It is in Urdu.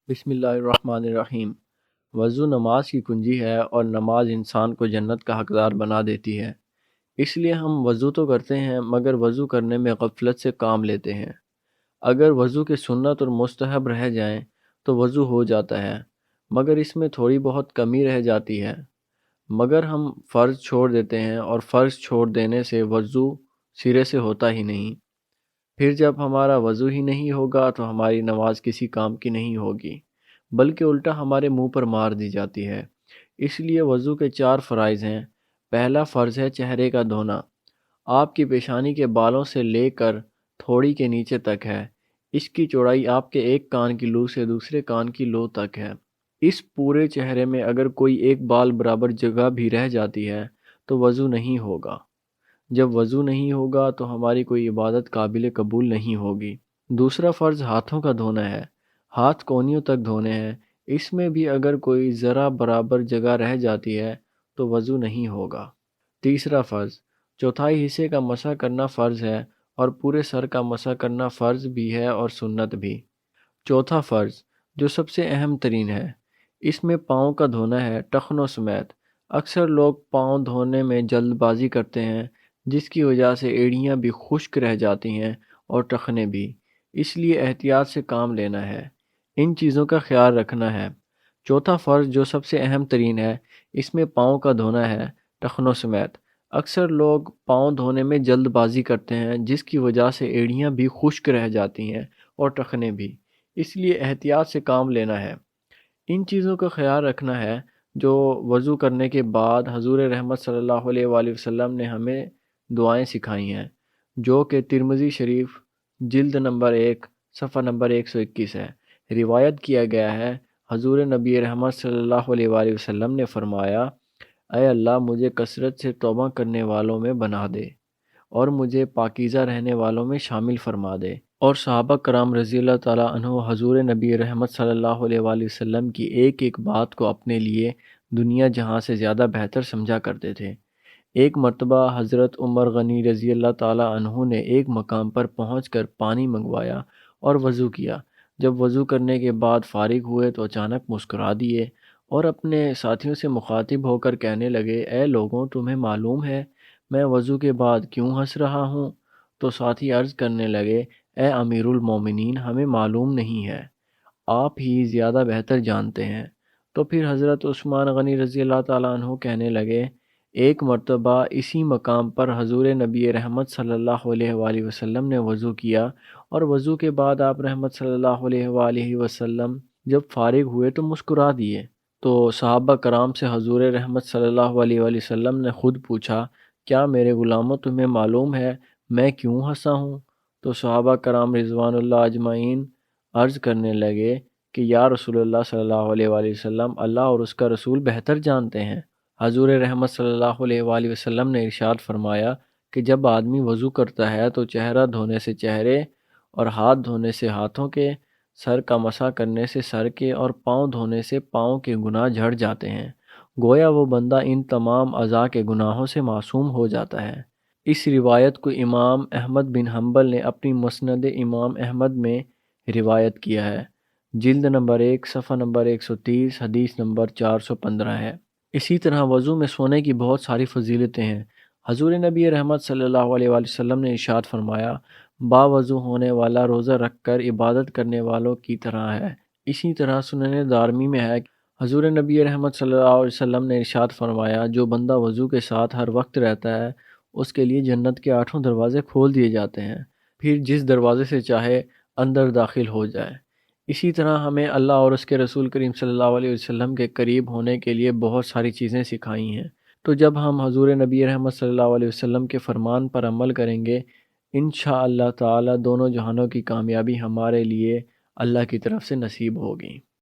بسم اللہ الرحمن الرحیم۔ وضو نماز کی کنجی ہے اور نماز انسان کو جنت کا حقدار بنا دیتی ہے۔ اس لیے ہم وضو تو کرتے ہیں مگر وضو کرنے میں غفلت سے کام لیتے ہیں۔ اگر وضو کے سنت اور مستحب رہ جائیں تو وضو ہو جاتا ہے، مگر اس میں تھوڑی بہت کمی رہ جاتی ہے۔ مگر ہم فرض چھوڑ دیتے ہیں اور فرض چھوڑ دینے سے وضو سرے سے ہوتا ہی نہیں۔ پھر جب ہمارا وضو ہی نہیں ہوگا تو ہماری نماز کسی کام کی نہیں ہوگی، بلکہ الٹا ہمارے منہ پر مار دی جاتی ہے۔ اس لیے وضو کے 4 فرائض ہیں۔ پہلا فرض ہے چہرے کا دھونا۔ آپ کی پیشانی کے بالوں سے لے کر تھوڑی کے نیچے تک ہے۔ اس کی چوڑائی آپ کے ایک کان کی لو سے دوسرے کان کی لو تک ہے۔ اس پورے چہرے میں اگر کوئی ایک بال برابر جگہ بھی رہ جاتی ہے تو وضو نہیں ہوگا۔ جب وضو نہیں ہوگا تو ہماری کوئی عبادت قابل قبول نہیں ہوگی۔ دوسرا فرض ہاتھوں کا دھونا ہے۔ ہاتھ کونیوں تک دھونے ہیں۔ اس میں بھی اگر کوئی ذرا برابر جگہ رہ جاتی ہے تو وضو نہیں ہوگا۔ تیسرا فرض چوتھائی حصے کا مسح کرنا فرض ہے، اور پورے سر کا مسح کرنا فرض بھی ہے اور سنت بھی۔ چوتھا فرض جو سب سے اہم ترین ہے، اس میں پاؤں کا دھونا ہے، ٹخنوں سمیت۔ اکثر لوگ پاؤں دھونے میں جلد بازی کرتے ہیں، جس کی وجہ سے ایڑیاں بھی خشک رہ جاتی ہیں اور ٹخنے بھی۔ اس لیے احتیاط سے کام لینا ہے، ان چیزوں کا خیال رکھنا ہے۔ چوتھا فرض جو سب سے اہم ترین ہے، اس میں پاؤں کا دھونا ہے، ٹخنوں سمیت۔ اکثر لوگ پاؤں دھونے میں جلد بازی کرتے ہیں، جس کی وجہ سے ایڑیاں بھی خشک رہ جاتی ہیں اور ٹخنے بھی۔ اس لیے احتیاط سے کام لینا ہے، ان چیزوں کا خیال رکھنا ہے جو وضو کرنے کے بعد حضور رحمت صلی اللہ علیہ وآلہ وسلم نے ہمیں دعائیں سکھائی ہیں، جو کہ ترمذی شریف جلد نمبر 1 صفحہ نمبر 121 ہے۔ روایت کیا گیا ہے، حضور نبی رحمت صلی اللہ علیہ وآلہ وسلم نے فرمایا، اے اللہ مجھے کثرت سے توبہ کرنے والوں میں بنا دے اور مجھے پاکیزہ رہنے والوں میں شامل فرما دے۔ اور صحابہ کرام رضی اللہ تعالیٰ عنہ حضور نبی رحمت صلی اللہ علیہ وآلہ وسلم کی ایک ایک بات کو اپنے لیے دنیا جہاں سے زیادہ بہتر سمجھا کرتے تھے۔ ایک مرتبہ حضرت عمر غنی رضی اللہ تعالیٰ عنہ نے ایک مقام پر پہنچ کر پانی منگوایا اور وضو کیا۔ جب وضو کرنے کے بعد فارغ ہوئے تو اچانک مسکرا دیے اور اپنے ساتھیوں سے مخاطب ہو کر کہنے لگے، اے لوگوں، تمہیں معلوم ہے میں وضو کے بعد کیوں ہنس رہا ہوں؟ تو ساتھی عرض کرنے لگے، اے امیر المومنین، ہمیں معلوم نہیں ہے، آپ ہی زیادہ بہتر جانتے ہیں۔ تو پھر حضرت عثمان غنی رضی اللہ تعالیٰ عنہ کہنے لگے، ایک مرتبہ اسی مقام پر حضور نبی رحمت صلی اللہ علیہ وآلہ وسلم نے وضو کیا، اور وضو کے بعد آپ رحمت صلی اللہ علیہ وآلہ وسلم جب فارغ ہوئے تو مسکرا دیے۔ تو صحابہ کرام سے حضور رحمت صلی اللہ علیہ وآلہ وسلم نے خود پوچھا، کیا میرے غلاموں تمہیں معلوم ہے میں کیوں ہنسا ہوں؟ تو صحابہ کرام رضوان اللہ اجمعین عرض کرنے لگے کہ یا رسول اللہ صلی اللہ علیہ وآلہ وسلم، اللہ اور اس کا رسول بہتر جانتے ہیں۔ حضور رحمت صلی اللہ علیہ وآلہ وسلم نے ارشاد فرمایا کہ جب آدمی وضو کرتا ہے تو چہرہ دھونے سے چہرے اور ہاتھ دھونے سے ہاتھوں کے، سر کا مسح کرنے سے سر کے اور پاؤں دھونے سے پاؤں کے گناہ جھڑ جاتے ہیں، گویا وہ بندہ ان تمام اعضاء کے گناہوں سے معصوم ہو جاتا ہے۔ اس روایت کو امام احمد بن حنبل نے اپنی مسند امام احمد میں روایت کیا ہے، جلد نمبر 1 صفحہ نمبر 130 حدیث نمبر 415 ہے۔ اسی طرح وضو میں سونے کی بہت ساری فضیلتیں ہیں۔ حضور نبی رحمت صلی اللہ علیہ وآلہ وسلم نے ارشاد فرمایا، باوضو ہونے والا روزہ رکھ کر عبادت کرنے والوں کی طرح ہے۔ اسی طرح سنن دارمی میں ہے، حضور نبی رحمت صلی اللہ علیہ وسلم نے ارشاد فرمایا، جو بندہ وضو کے ساتھ ہر وقت رہتا ہے اس کے لیے جنت کے 8 دروازے کھول دیے جاتے ہیں، پھر جس دروازے سے چاہے اندر داخل ہو جائے۔ اسی طرح ہمیں اللہ اور اس کے رسول کریم صلی اللہ علیہ وسلم کے قریب ہونے کے لیے بہت ساری چیزیں سکھائی ہیں۔ تو جب ہم حضور نبی رحمت صلی اللہ علیہ وسلم کے فرمان پر عمل کریں گے، انشاءاللہ تعالی دونوں جہانوں کی کامیابی ہمارے لیے اللہ کی طرف سے نصیب ہوگی۔